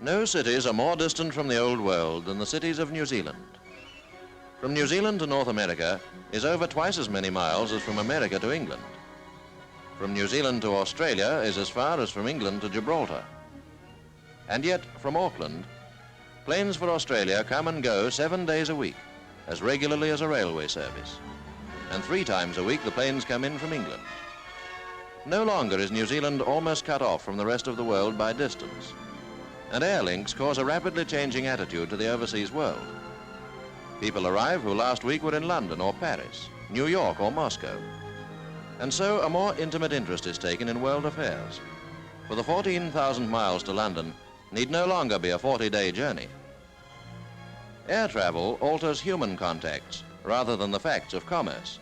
No cities are more distant from the old world than the cities of New Zealand. From New Zealand to North America is over twice as many miles as from America to England. From New Zealand to Australia is as far as from England to Gibraltar. And yet, from Auckland, planes for Australia come and go 7 days a week, as regularly as a railway service. And 3 times a week the planes come in from England. No longer is New Zealand almost cut off from the rest of the world by distance. And air links cause a rapidly changing attitude to the overseas world. People arrive who last week were in London or Paris, New York or Moscow. And so a more intimate interest is taken in world affairs. For the 14,000 miles to London need no longer be a 40-day journey. Air travel alters human contacts rather than the facts of commerce.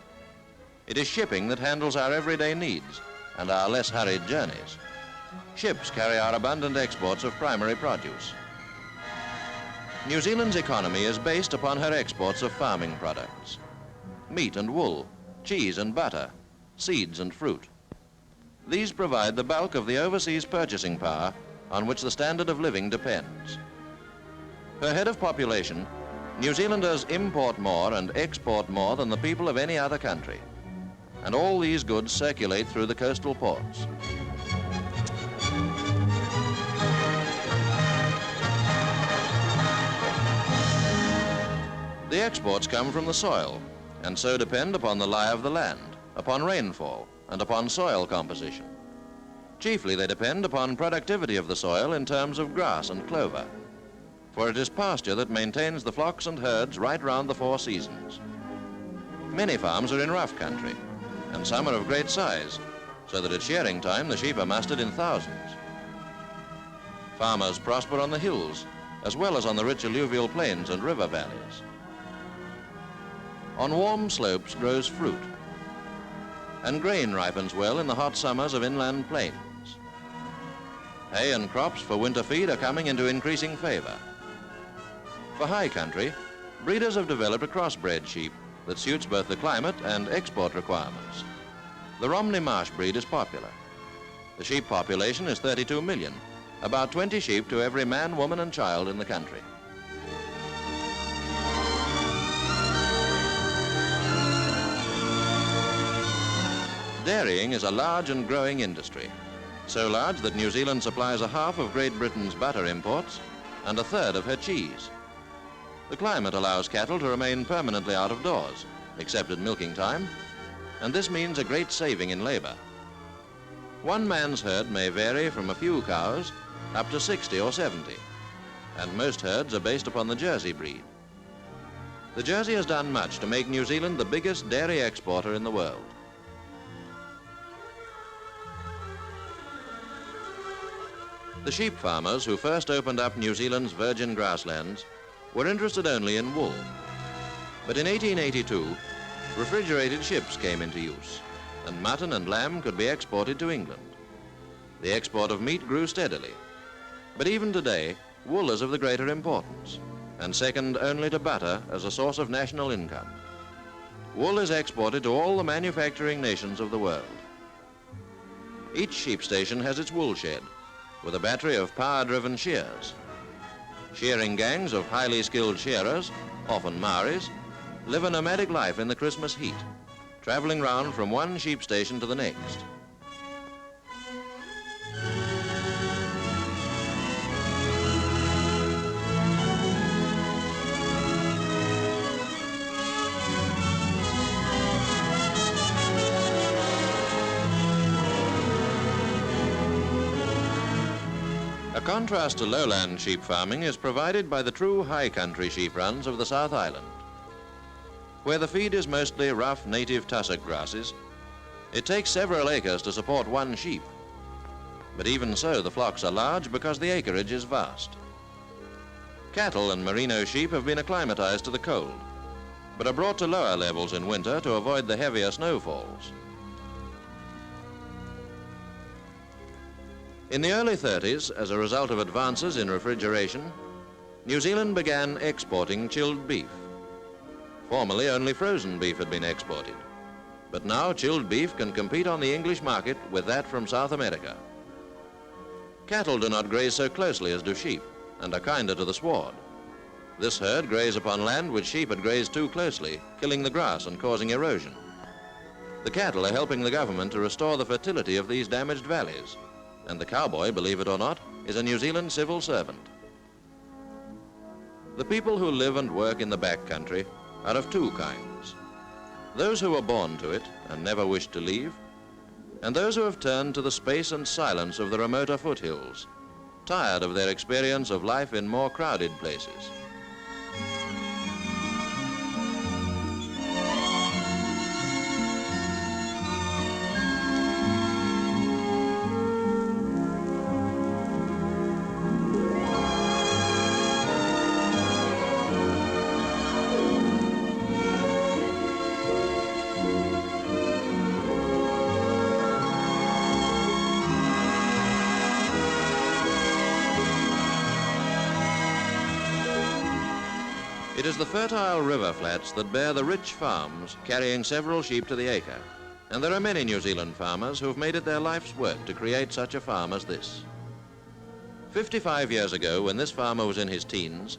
It is shipping that handles our everyday needs and our less hurried journeys. Ships carry our abundant exports of primary produce. New Zealand's economy is based upon her exports of farming products: meat and wool, cheese and butter, seeds and fruit. These provide the bulk of the overseas purchasing power on which the standard of living depends. Per head of population, New Zealanders import more and export more than the people of any other country. And all these goods circulate through the coastal ports. The exports come from the soil, and so depend upon the lie of the land, upon rainfall, and upon soil composition. Chiefly they depend upon productivity of the soil in terms of grass and clover, for it is pasture that maintains the flocks and herds right round the 4 seasons. Many farms are in rough country, and some are of great size, so that at shearing time the sheep are mustered in thousands. Farmers prosper on the hills, as well as on the rich alluvial plains and river valleys. On warm slopes grows fruit, and grain ripens well in the hot summers of inland plains. Hay and crops for winter feed are coming into increasing favor. For high country, breeders have developed a crossbred sheep that suits both the climate and export requirements. The Romney Marsh breed is popular. The sheep population is 32 million, about 20 sheep to every man, woman and child in the country. Dairying is a large and growing industry, so large that New Zealand supplies a half of Great Britain's butter imports and a third of her cheese. The climate allows cattle to remain permanently out of doors, except at milking time, and this means a great saving in labor. One man's herd may vary from a few cows up to 60 or 70, and most herds are based upon the Jersey breed. The Jersey has done much to make New Zealand the biggest dairy exporter in the world. The sheep farmers who first opened up New Zealand's virgin grasslands were interested only in wool. But in 1882, refrigerated ships came into use, and mutton and lamb could be exported to England. The export of meat grew steadily. But even today, wool is of the greater importance, and second only to butter as a source of national income. Wool is exported to all the manufacturing nations of the world. Each sheep station has its wool shed, with a battery of power-driven shears. Shearing gangs of highly skilled shearers, often Maoris, live a nomadic life in the Christmas heat, traveling round from one sheep station to the next. A contrast to lowland sheep farming is provided by the true high country sheep runs of the South Island. Where the feed is mostly rough native tussock grasses, it takes several acres to support one sheep. But even so, the flocks are large because the acreage is vast. Cattle and merino sheep have been acclimatized to the cold, but are brought to lower levels in winter to avoid the heavier snowfalls. In the early 30s, as a result of advances in refrigeration, New Zealand began exporting chilled beef. Formerly, only frozen beef had been exported, but now chilled beef can compete on the English market with that from South America. Cattle do not graze so closely as do sheep, and are kinder to the sward. This herd graze upon land which sheep had grazed too closely, killing the grass and causing erosion. The cattle are helping the government to restore the fertility of these damaged valleys, and the cowboy, believe it or not, is a New Zealand civil servant. The people who live and work in the backcountry are of two kinds: those who were born to it and never wished to leave, and those who have turned to the space and silence of the remoter foothills, tired of their experience of life in more crowded places. It is the fertile river flats that bear the rich farms carrying several sheep to the acre. And there are many New Zealand farmers who've made it their life's work to create such a farm as this. 55 years ago, when this farmer was in his teens,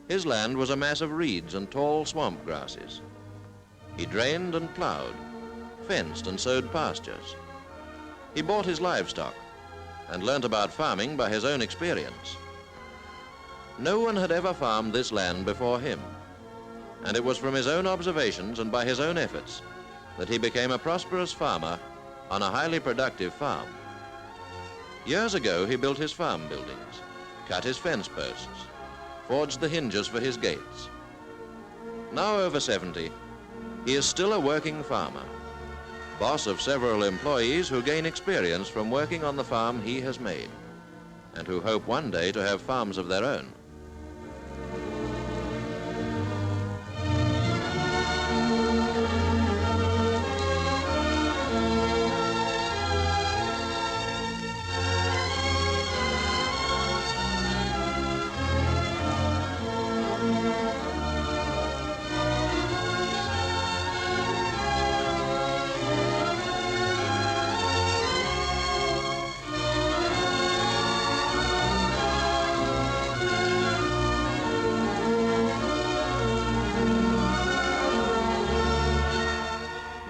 his land was a mass of reeds and tall swamp grasses. He drained and plowed, fenced and sowed pastures. He bought his livestock and learnt about farming by his own experience. No one had ever farmed this land before him, and it was from his own observations and by his own efforts that he became a prosperous farmer on a highly productive farm. Years ago, he built his farm buildings, cut his fence posts, forged the hinges for his gates. Now over 70, he is still a working farmer, boss of several employees who gain experience from working on the farm he has made, and who hope one day to have farms of their own.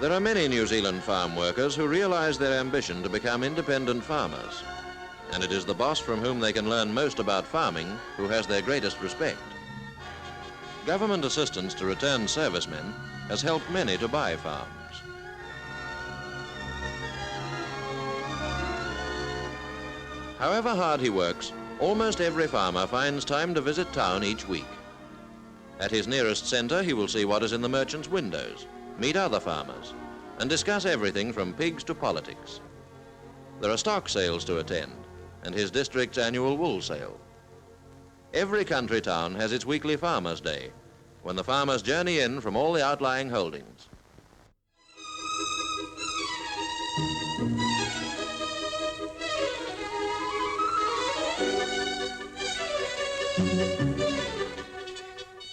There are many New Zealand farm workers who realize their ambition to become independent farmers, and it is the boss from whom they can learn most about farming who has their greatest respect. Government assistance to returned servicemen has helped many to buy farms. However hard he works, almost every farmer finds time to visit town each week. At his nearest centre, he will see what is in the merchants' windows, meet other farmers, and discuss everything from pigs to politics. There are stock sales to attend, and his district's annual wool sale. Every country town has its weekly Farmers' Day, when the farmers journey in from all the outlying holdings.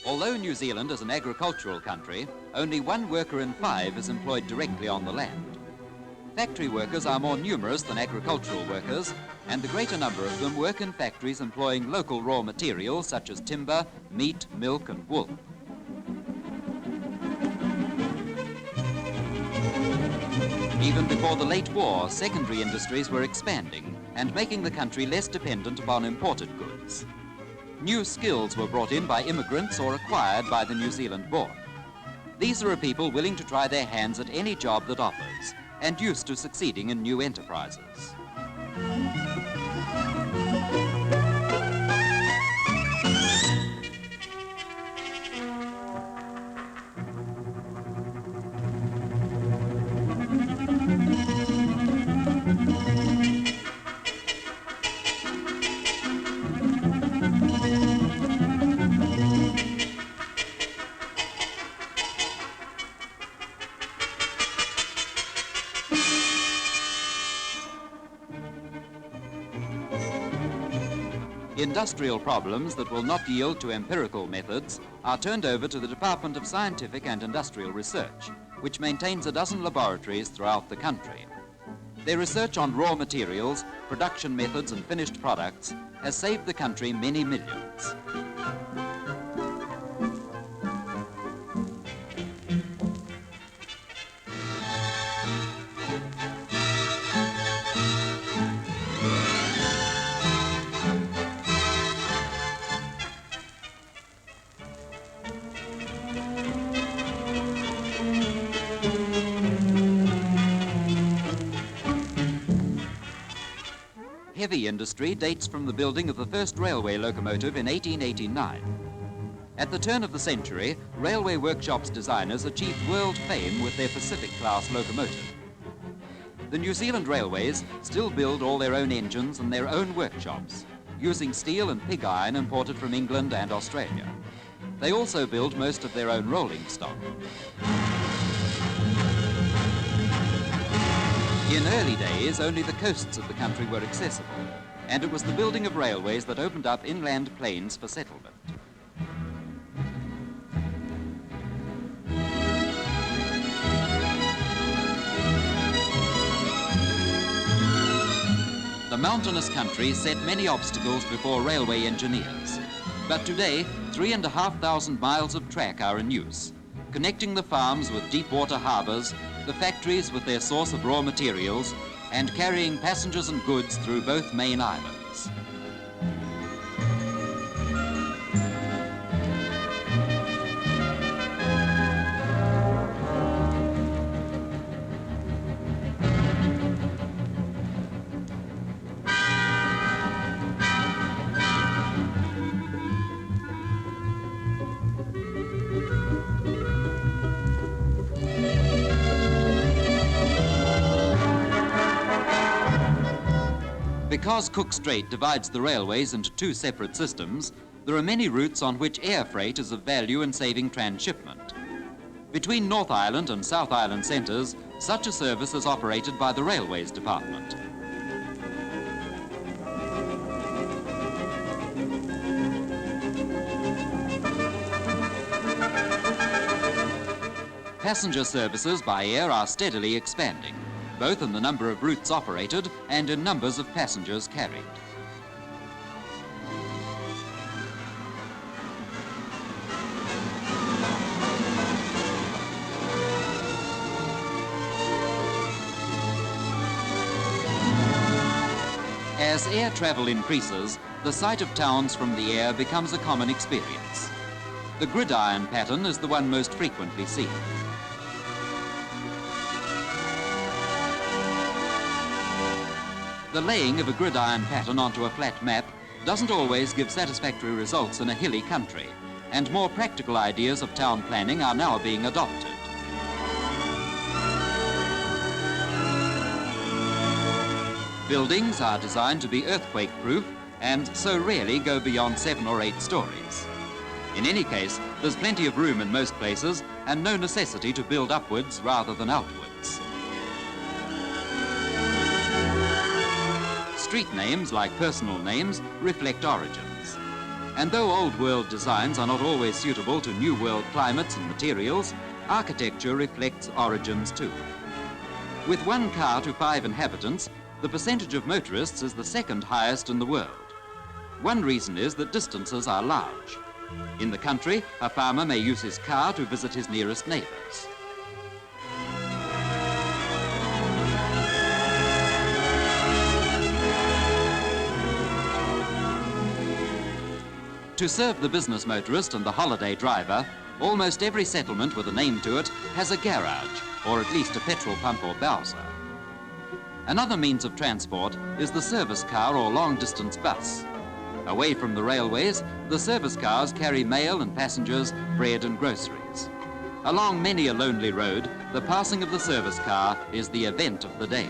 Although New Zealand is an agricultural country, only 1 worker in 5 is employed directly on the land. Factory workers are more numerous than agricultural workers, and the greater number of them work in factories employing local raw materials such as timber, meat, milk and wool. Even before the late war, secondary industries were expanding and making the country less dependent upon imported goods. New skills were brought in by immigrants or acquired by the New Zealand born. These are a people willing to try their hands at any job that offers and used to succeeding in new enterprises. Industrial problems that will not yield to empirical methods are turned over to the Department of Scientific and Industrial Research, which maintains a dozen laboratories throughout the country. They research on raw materials, production methods and finished products, has saved the country many millions. Heavy industry dates from the building of the first railway locomotive in 1889. At the turn of the century, Railway Workshops designers achieved world fame with their Pacific-class locomotive. The New Zealand railways still build all their own engines and their own workshops, using steel and pig iron imported from England and Australia. They also build most of their own rolling stock. In early days, only the coasts of the country were accessible, and it was the building of railways that opened up inland plains for settlement. The mountainous country set many obstacles before railway engineers, but today 3,500 miles of track are in use, connecting the farms with deep water harbours, the factories with their source of raw materials, and carrying passengers and goods through both main islands. Because Cook Strait divides the railways into two separate systems, there are many routes on which air freight is of value in saving transshipment. Between North Island and South Island centres, such a service is operated by the Railways Department. Passenger services by air are steadily expanding, both in the number of routes operated and in numbers of passengers carried. As air travel increases, the sight of towns from the air becomes a common experience. The gridiron pattern is the one most frequently seen. The laying of a gridiron pattern onto a flat map doesn't always give satisfactory results in a hilly country, and more practical ideas of town planning are now being adopted. Buildings are designed to be earthquake-proof and so rarely go beyond 7 or 8 stories. In any case, there's plenty of room in most places and no necessity to build upwards rather than outwards. Street names, like personal names, reflect origins. And though old world designs are not always suitable to new world climates and materials, architecture reflects origins too. With 1 car to 5 inhabitants, the percentage of motorists is the second highest in the world. One reason is that distances are large. In the country, a farmer may use his car to visit his nearest neighbours. To serve the business motorist and the holiday driver, almost every settlement with a name to it has a garage, or at least a petrol pump or bowser. Another means of transport is the service car or long-distance bus. Away from the railways, the service cars carry mail and passengers, bread and groceries. Along many a lonely road, the passing of the service car is the event of the day.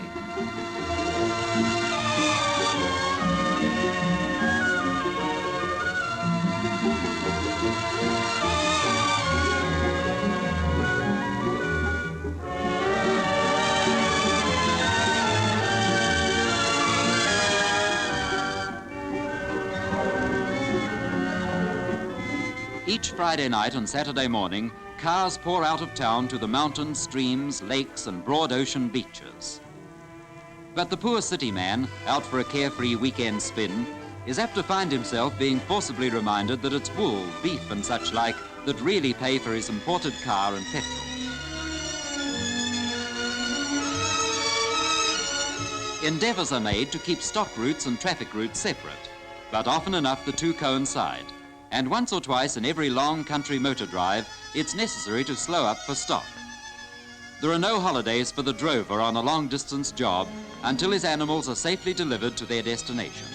Each Friday night and Saturday morning, cars pour out of town to the mountains, streams, lakes and broad ocean beaches. But the poor city man, out for a carefree weekend spin, is apt to find himself being forcibly reminded that it's wool, beef and such like that really pay for his imported car and petrol. Endeavours are made to keep stock routes and traffic routes separate, but often enough the two coincide, and once or twice in every long country motor drive, it's necessary to slow up for stock. There are no holidays for the drover on a long-distance job until his animals are safely delivered to their destination.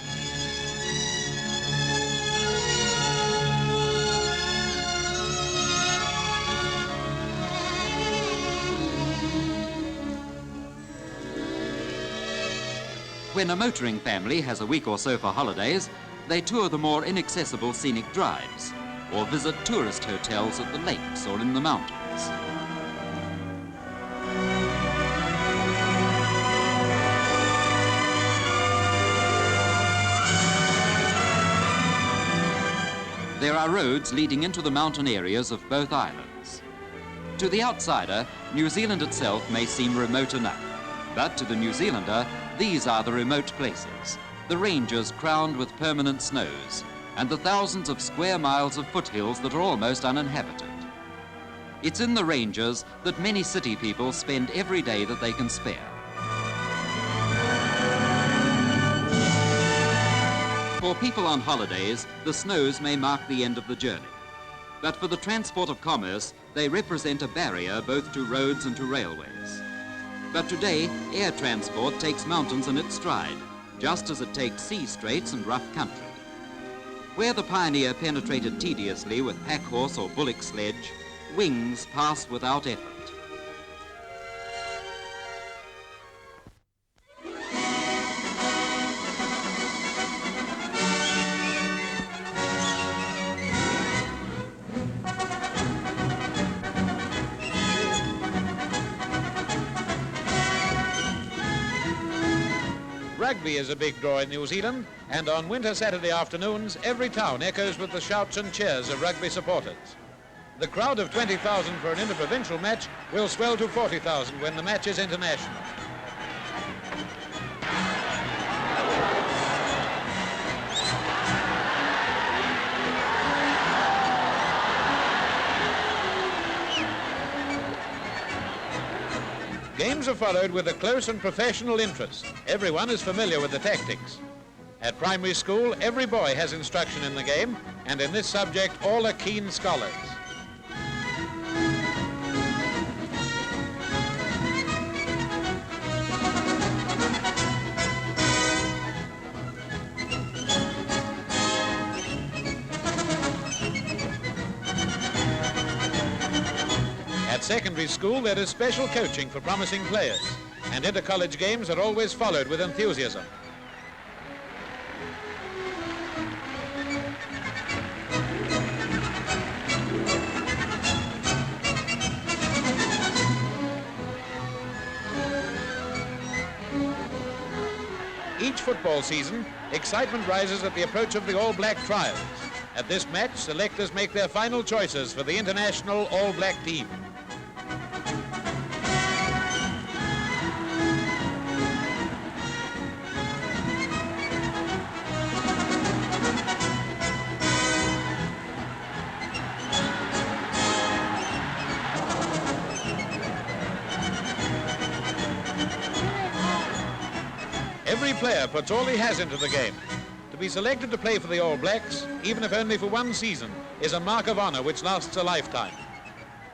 When a motoring family has a week or so for holidays, they tour the more inaccessible scenic drives or visit tourist hotels at the lakes or in the mountains. There are roads leading into the mountain areas of both islands. To the outsider, New Zealand itself may seem remote enough, but to the New Zealander, these are the remote places, the ranges crowned with permanent snows, and the thousands of square miles of foothills that are almost uninhabited. It's in the ranges that many city people spend every day that they can spare. For people on holidays, the snows may mark the end of the journey. But for the transport of commerce, they represent a barrier both to roads and to railways. But today, air transport takes mountains in its stride, just as it takes sea straits and rough country. Where the pioneer penetrated tediously with pack horse or bullock sledge, wings pass without effort. Rugby is a big draw in New Zealand, and on winter Saturday afternoons, every town echoes with the shouts and cheers of rugby supporters. The crowd of 20,000 for an interprovincial match will swell to 40,000 when the match is international. Games are followed with a close and professional interest. Everyone is familiar with the tactics. At primary school, every boy has instruction in the game, and in this subject, all are keen scholars. At secondary school, there is special coaching for promising players, and inter-college games are always followed with enthusiasm. Each football season, excitement rises at the approach of the All Black trials. At this match, selectors make their final choices for the international All Black team. Every player puts all he has into the game. To be selected to play for the All Blacks, even if only for one season, is a mark of honor which lasts a lifetime.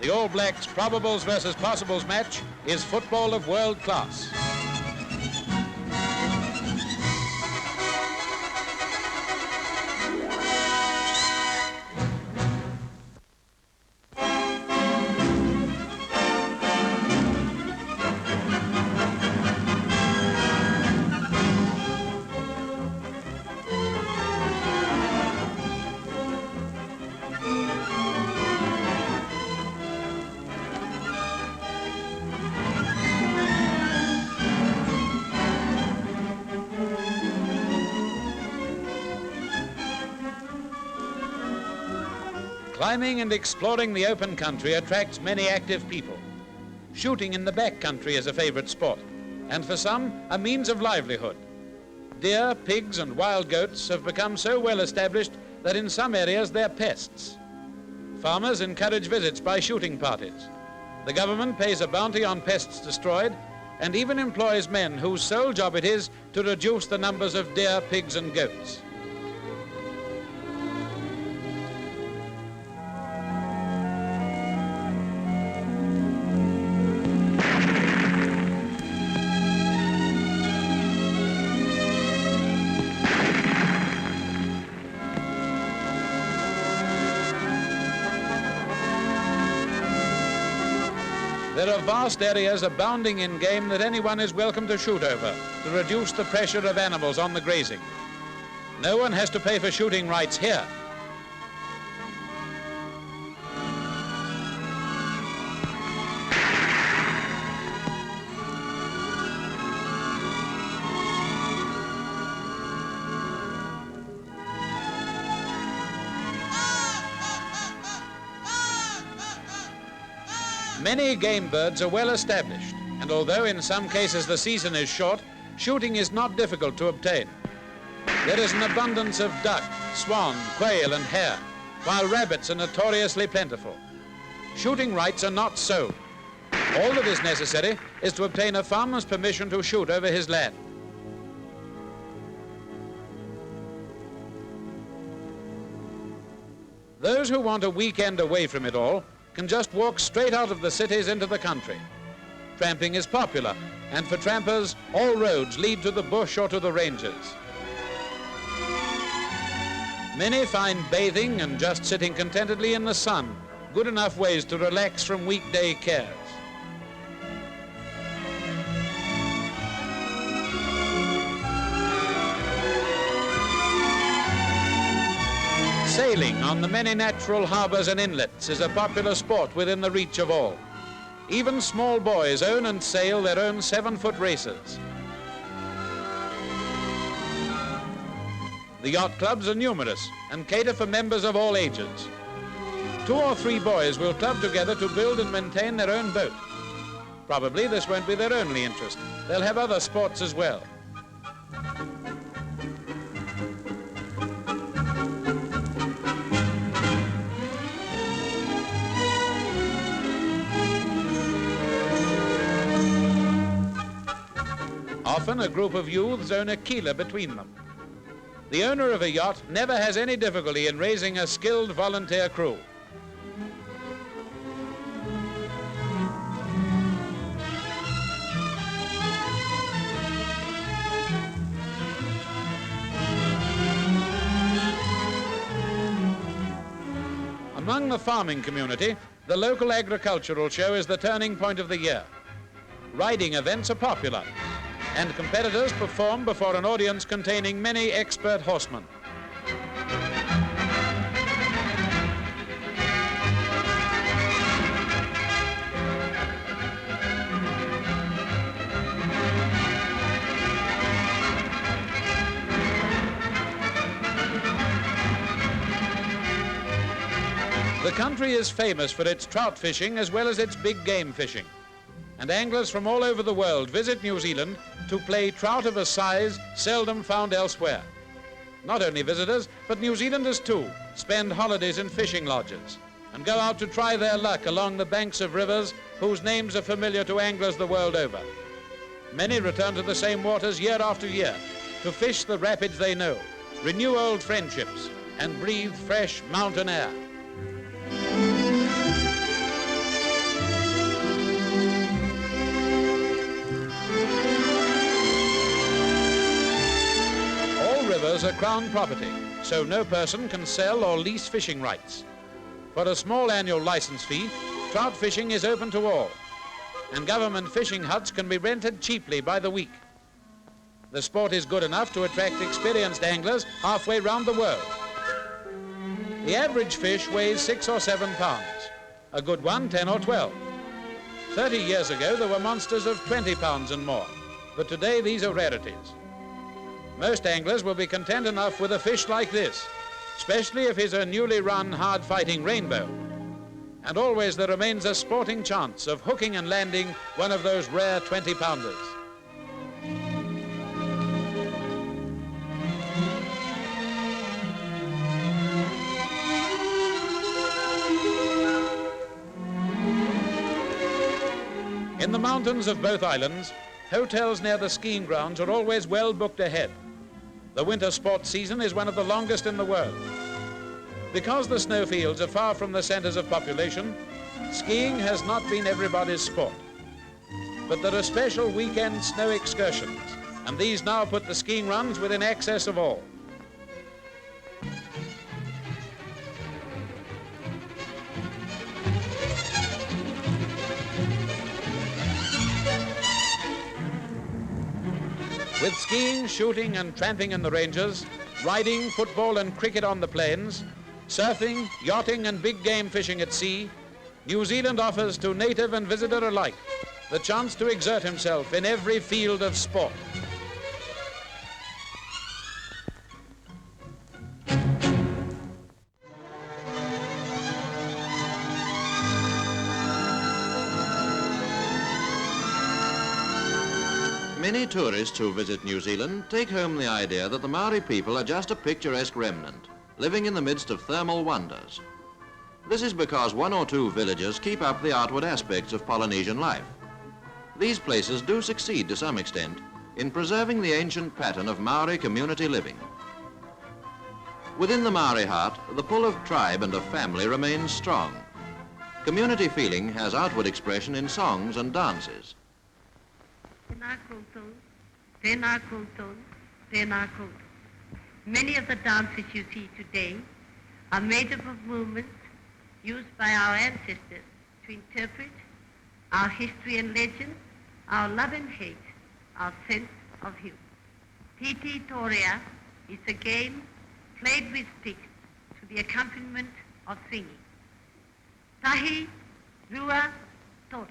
The All Blacks probables versus possibles match is football of world class. Climbing and exploring the open country attracts many active people. Shooting in the back country is a favorite sport, and for some, a means of livelihood. Deer, pigs and wild goats have become so well established that in some areas they're pests. Farmers encourage visits by shooting parties. The government pays a bounty on pests destroyed and even employs men whose sole job it is to reduce the numbers of deer, pigs and goats. There are vast areas abounding in game that anyone is welcome to shoot over to reduce the pressure of animals on the grazing. No one has to pay for shooting rights here. Many game birds are well established, and although in some cases the season is short, shooting is not difficult to obtain. There is an abundance of duck, swan, quail and hare, while rabbits are notoriously plentiful. Shooting rights are not sold. All that is necessary is to obtain a farmer's permission to shoot over his land. Those who want a weekend away from it all can just walk straight out of the cities into the country. Tramping is popular, and for trampers, all roads lead to the bush or to the ranges. Many find bathing and just sitting contentedly in the sun good enough ways to relax from weekday cares. Sailing on the many natural harbors and inlets is a popular sport within the reach of all. Even small boys own and sail their own 7-foot racers. The yacht clubs are numerous and cater for members of all ages. 2 or 3 boys will club together to build and maintain their own boat. Probably this won't be their only interest. They'll have other sports as well. Often a group of youths own a keeler between them. The owner of a yacht never has any difficulty in raising a skilled volunteer crew. Among the farming community, the local agricultural show is the turning point of the year. Riding events are popular, and competitors perform before an audience containing many expert horsemen. The country is famous for its trout fishing as well as its big game fishing. And anglers from all over the world visit New Zealand to play trout of a size seldom found elsewhere. Not only visitors, but New Zealanders too spend holidays in fishing lodges and go out to try their luck along the banks of rivers whose names are familiar to anglers the world over. Many return to the same waters year after year to fish the rapids they know, renew old friendships, and breathe fresh mountain air. Rivers are Crown property, so no person can sell or lease fishing rights. For a small annual license fee, trout fishing is open to all, and government fishing huts can be rented cheaply by the week. The sport is good enough to attract experienced anglers halfway round the world. The average fish weighs 6 or 7 pounds, a good one 10 or 12. 30 years ago there were monsters of 20 pounds and more, but today these are rarities. Most anglers will be content enough with a fish like this, especially if he's a newly run, hard-fighting rainbow. And always there remains a sporting chance of hooking and landing one of those rare 20-pounders. the mountains of both islands, hotels near the skiing grounds are always well booked ahead. The winter sports season is one of the longest in the world. Because the snowfields are far from the centers of population, skiing has not been everybody's sport. But there are special weekend snow excursions, and these now put the skiing runs within access of all. With skiing, shooting and tramping in the ranges, riding, football and cricket on the plains, surfing, yachting and big game fishing at sea, New Zealand offers to native and visitor alike the chance to exert himself in every field of sport. Many tourists who visit New Zealand take home the idea that the Maori people are just a picturesque remnant, living in the midst of thermal wonders. This is because one or two villages keep up the outward aspects of Polynesian life. These places do succeed to some extent in preserving the ancient pattern of Maori community living. Within the Maori heart, the pull of tribe and of family remains strong. Community feeling has outward expression in songs and dances. Tēnā koutou, tēnā koutou, tēnā koutou. Many of the dances you see today are made up of movements used by our ancestors to interpret our history and legend, our love and hate, our sense of humor. Titi Torea is a game played with sticks to the accompaniment of singing. Tahi, Rua, Toto.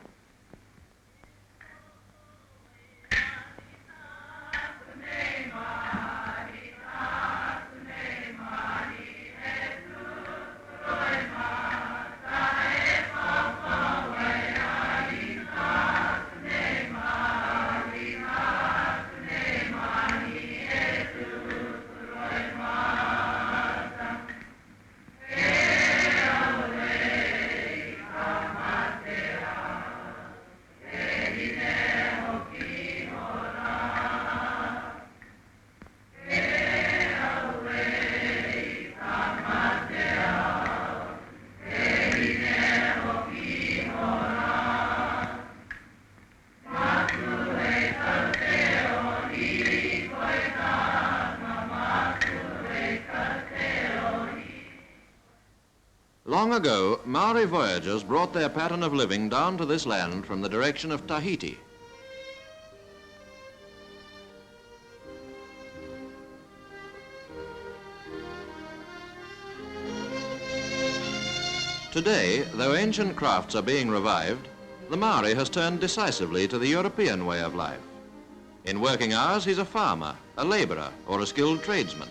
Long ago, Maori voyagers brought their pattern of living down to this land from the direction of Tahiti. Today, though ancient crafts are being revived, the Maori has turned decisively to the European way of life. In working hours, he's a farmer, a laborer, or a skilled tradesman.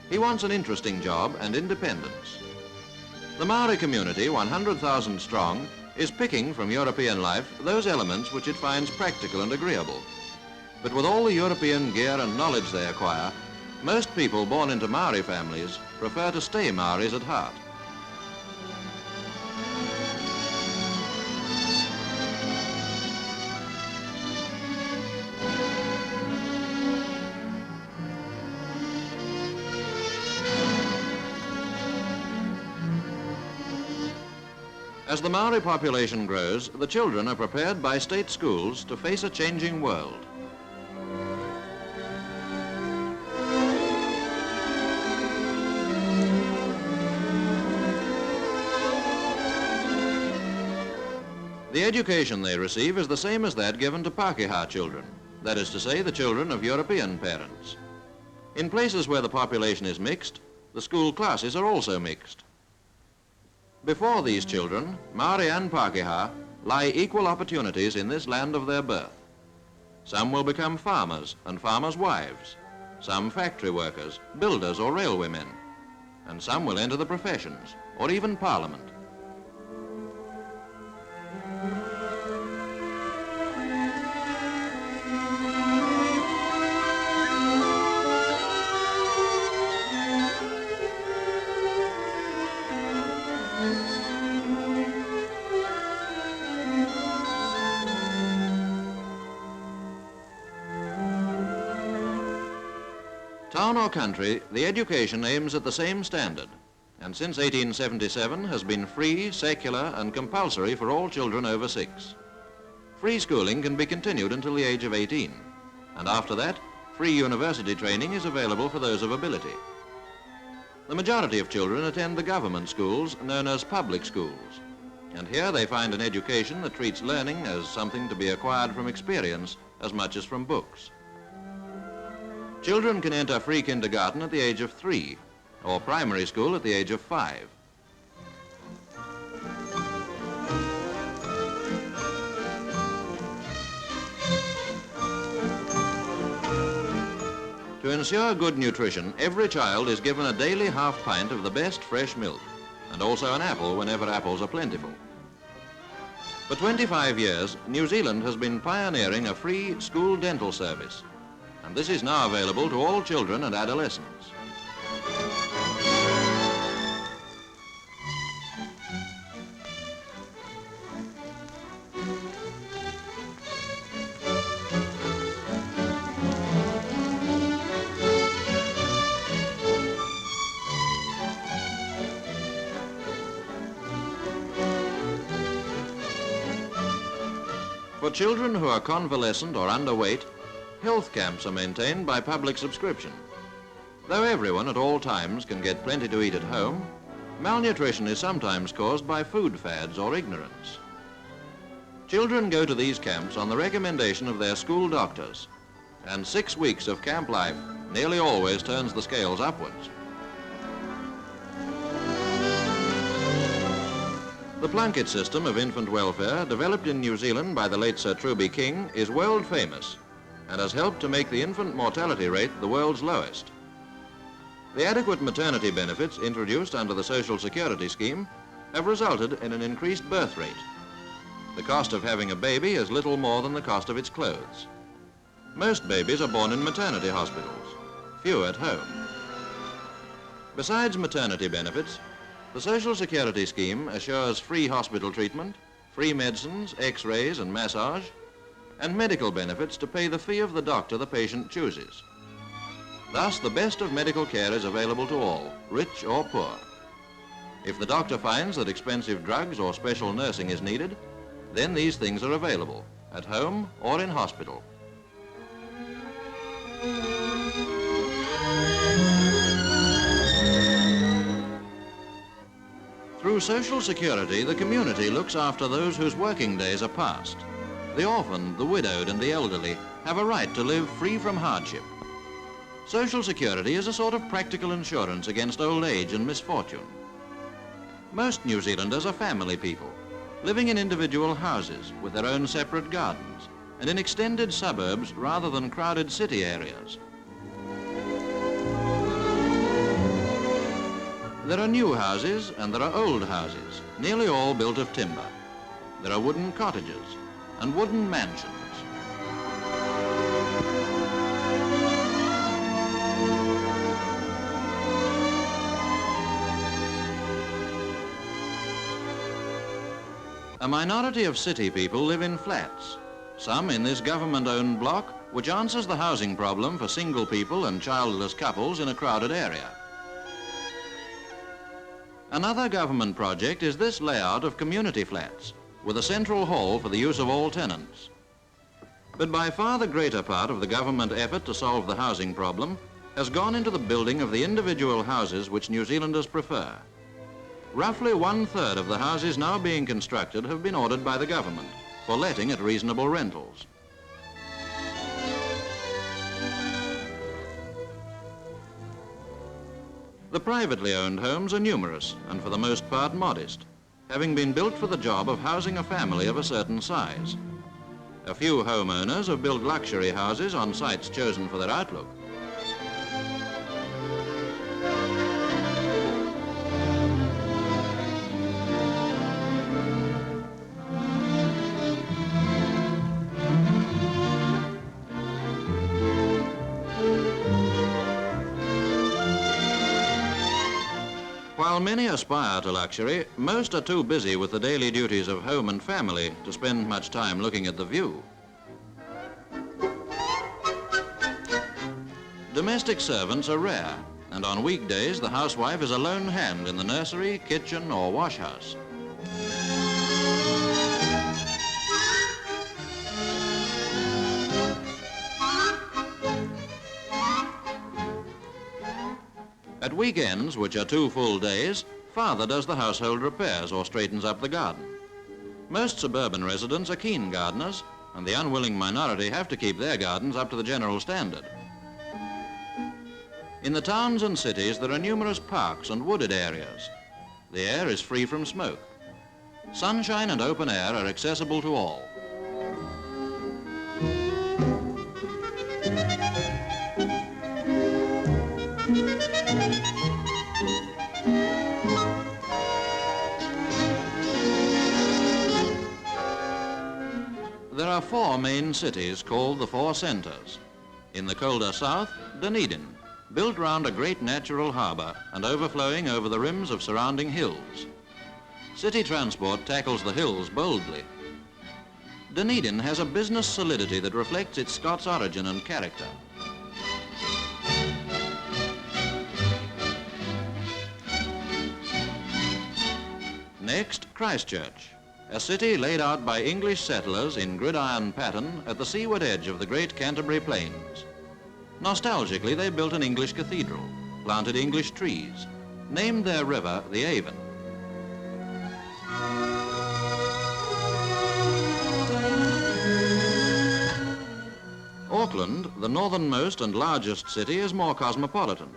He wants an interesting job and independence. The Maori community, 100,000 strong, is picking from European life those elements which it finds practical and agreeable. But with all the European gear and knowledge they acquire, most people born into Maori families prefer to stay Maoris at heart. As the Maori population grows, the children are prepared by state schools to face a changing world. The education they receive is the same as that given to Pākehā children, that is to say, the children of European parents. In places where the population is mixed, the school classes are also mixed. Before these children, Maori and Pākehā, lie equal opportunities in this land of their birth. Some will become farmers and farmers' wives, some factory workers, builders or railwaymen, and some will enter the professions or even Parliament. Town or country, the education aims at the same standard, and since 1877 has been free, secular, and compulsory for all children over 6. Free schooling can be continued until the age of 18, and after that, free university training is available for those of ability. The majority of children attend the government schools known as public schools, and here they find an education that treats learning as something to be acquired from experience as much as from books. Children can enter free kindergarten at the age of 3, or primary school at the age of 5. To ensure good nutrition, every child is given a daily half pint of the best fresh milk, and also an apple whenever apples are plentiful. For 25 years, New Zealand has been pioneering a free school dental service, and this is now available to all children and adolescents. For children who are convalescent or underweight, health camps are maintained by public subscription. Though everyone at all times can get plenty to eat at home, malnutrition is sometimes caused by food fads or ignorance. Children go to these camps on the recommendation of their school doctors, and 6 weeks of camp life nearly always turns the scales upwards. The Plunkett system of infant welfare, developed in New Zealand by the late Sir Truby King, is world famous and has helped to make the infant mortality rate the world's lowest. The adequate maternity benefits introduced under the Social Security scheme have resulted in an increased birth rate. The cost of having a baby is little more than the cost of its clothes. Most babies are born in maternity hospitals, few at home. Besides maternity benefits, the Social Security scheme assures free hospital treatment, free medicines, x-rays and massage, and medical benefits to pay the fee of the doctor the patient chooses. Thus, the best of medical care is available to all, rich or poor. If the doctor finds that expensive drugs or special nursing is needed, then these things are available, at home or in hospital. Through Social Security, the community looks after those whose working days are past. The orphaned, the widowed and the elderly have a right to live free from hardship. Social Security is a sort of practical insurance against old age and misfortune. Most New Zealanders are family people, living in individual houses with their own separate gardens and in extended suburbs rather than crowded city areas. There are new houses and there are old houses, nearly all built of timber. There are wooden cottages and wooden mansions. A minority of city people live in flats, some in this government-owned block, which answers the housing problem for single people and childless couples in a crowded area. Another government project is this layout of community flats, with a central hall for the use of all tenants. But by far the greater part of the government effort to solve the housing problem has gone into the building of the individual houses which New Zealanders prefer. Roughly 1/3 of the houses now being constructed have been ordered by the government for letting at reasonable rentals. The privately owned homes are numerous and for the most part modest, having been built for the job of housing a family of a certain size. A few homeowners have built luxury houses on sites chosen for their outlook. While many aspire to luxury, most are too busy with the daily duties of home and family to spend much time looking at the view. Domestic servants are rare, and on weekdays the housewife is a lone hand in the nursery, kitchen or wash house. At weekends, which are 2 full days, father does the household repairs or straightens up the garden. Most suburban residents are keen gardeners, and the unwilling minority have to keep their gardens up to the general standard. In the towns and cities, there are numerous parks and wooded areas. The air is free from smoke. Sunshine and open air are accessible to all. There are 4 main cities called the 4 centres. In the colder south, Dunedin, built round a great natural harbour and overflowing over the rims of surrounding hills. City transport tackles the hills boldly. Dunedin has a business solidity that reflects its Scots origin and character. Next, Christchurch, a city laid out by English settlers in gridiron pattern at the seaward edge of the great Canterbury Plains. Nostalgically, they built an English cathedral, planted English trees, named their river the Avon. Auckland, the northernmost and largest city, is more cosmopolitan,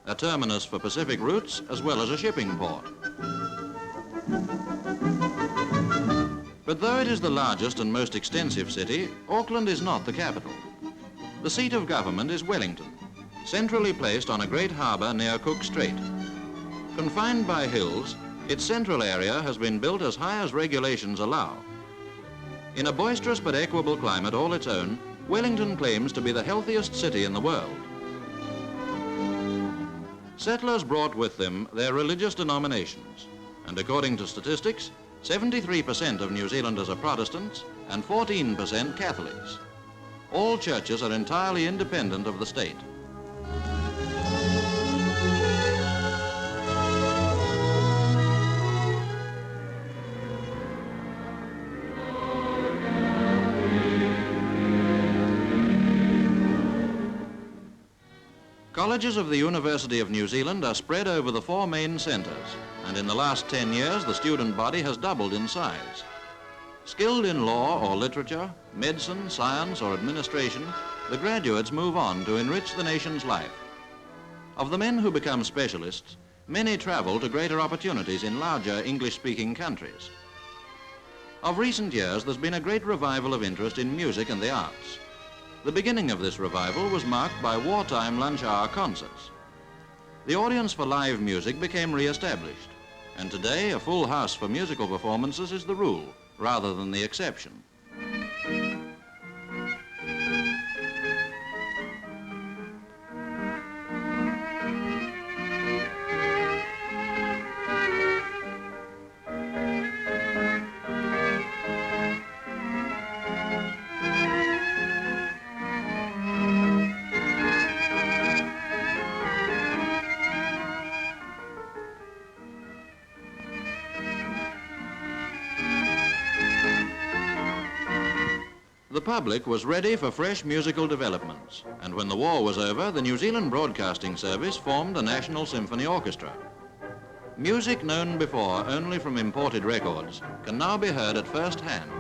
a terminus for Pacific routes as well as a shipping port. But though it is the largest and most extensive city, Auckland is not the capital. The seat of government is Wellington, centrally placed on a great harbour near Cook Strait. Confined by hills, its central area has been built as high as regulations allow. In a boisterous but equable climate all its own, Wellington claims to be the healthiest city in the world. Settlers brought with them their religious denominations, and according to statistics, 73% of New Zealanders are Protestants and 14% Catholics. All churches are entirely independent of the state. Colleges of the University of New Zealand are spread over the 4 main centres, and in the last 10 years the student body has doubled in size. Skilled in law or literature, medicine, science or administration, the graduates move on to enrich the nation's life. Of the men who become specialists, many travel to greater opportunities in larger English-speaking countries. Of recent years, there's been a great revival of interest in music and the arts. The beginning of this revival was marked by wartime lunch hour concerts. The audience for live music became re-established, and today a full house for musical performances is the rule rather than the exception. The public was ready for fresh musical developments, and when the war was over, the New Zealand Broadcasting Service formed a National Symphony Orchestra. Music known before only from imported records can now be heard at first hand.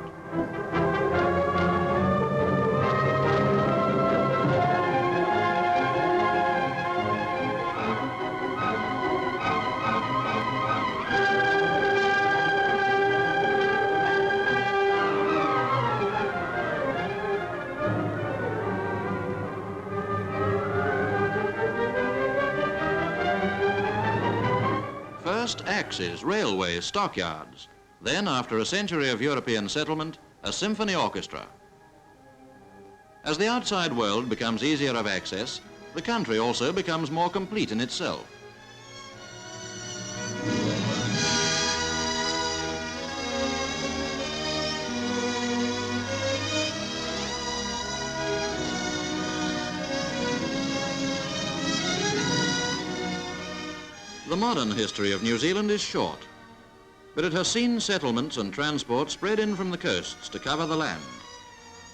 First axes, railways, stockyards. Then, after a century of European settlement, a symphony orchestra. As the outside world becomes easier of access, the country also becomes more complete in itself. The modern history of New Zealand is short, but it has seen settlements and transport spread in from the coasts to cover the land.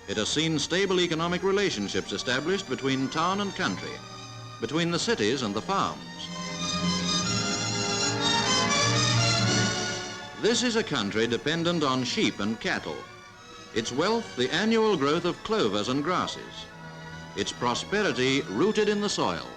It has seen stable economic relationships established between town and country, between the cities and the farms. This is a country dependent on sheep and cattle. Its wealth, the annual growth of clovers and grasses. Its prosperity rooted in the soil.